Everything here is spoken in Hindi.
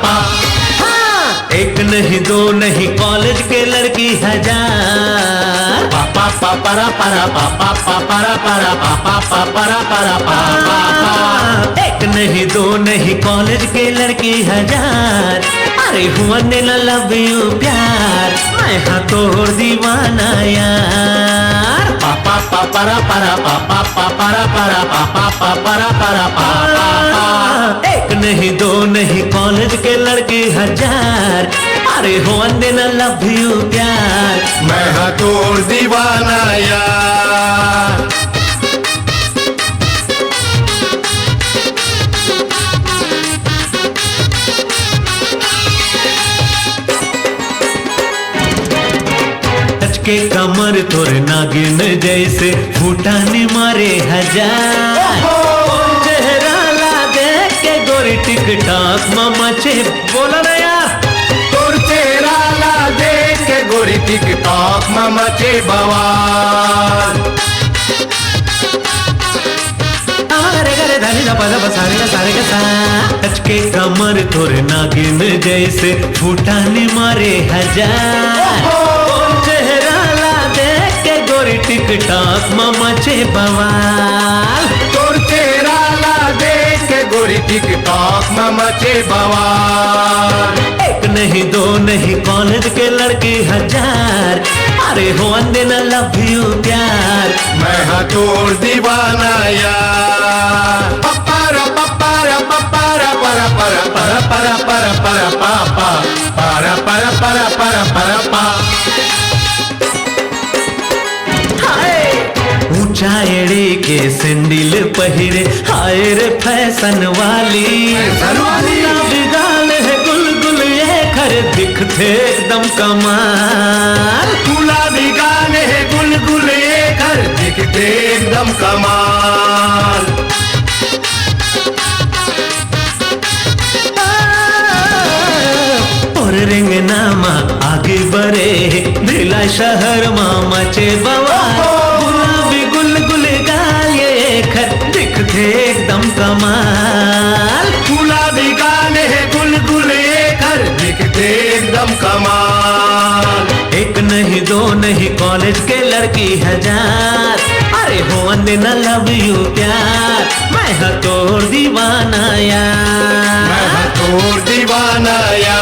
पा। हाँ, एक नहीं दो नहीं कॉलेज के लड़की हजार। पापा पापरा परा पापा पापरा परा पापा पापरा परा पापा। एक नहीं दो नहीं कॉलेज के लड़की हजार। अरे हुआ ने लव यू प्यार, मैं हाँ तोड़ दीवाना यार। पापा पापरा परा पापा पापरा परा पापा पापरा परा पापा। एक नहीं दो नहीं कॉलेज के लड़की हजार। अरे हुआ ने लव यू प्यार, मैं हाँ तोड़ दीवाना यार। के कमर तोरे नागिन जैसे फूटानी मारे हजार। चेहरा ला देख के गोरी टिकटॉक मचे बोला ना यार। तोर चेहरा ला देख के गोरी टिकटॉक मचे बवाल। अरे गरे धानी दा पदा सारे का सारे का सा। टच के कमर तोरे नागिन जैसे फूटानी मारे हजार। चेहरा ला देख के गोरी टिकटॉक मचे बवाल। तोर चेहरा ला देख के गोरी टिकटॉक मचे बवाल। एक नहीं दो नहीं कॉलेज के लड़की हजार। अरे हो अंदे न लव यू प्यार, मैं हाँ तोड़ दीवाना यार। पप्पारा पप्पारा पप्पारा परा परा परा परा परा परा पापा परा परा परा परा परा पा। ऊंचा एड़ी के सैंडल पहिरे, हाय रे फैशन वाली। गुलाबी गाल है गुलगुल ये खर दिखते एकदम कमाल। गुलाबी गाल है गुलगुल ये खर दिखते एकदम कमाल। और रेंगनामा आगे बढ़े भिला शहर मामा चे बवाल। गुलगुल गाल ये खर दिखते एकदम कमाल। गुलाबी गाल है गुलगुल ये खर दिखते एकदम कमाल। एक नहीं दो नहीं कॉलेज के लड़की हजार। अरे हो अंदे न लव यू प्यार, मैं हाँ तोड़ दीवाना यार। मैं हाँ तोड़ दीवाना यार।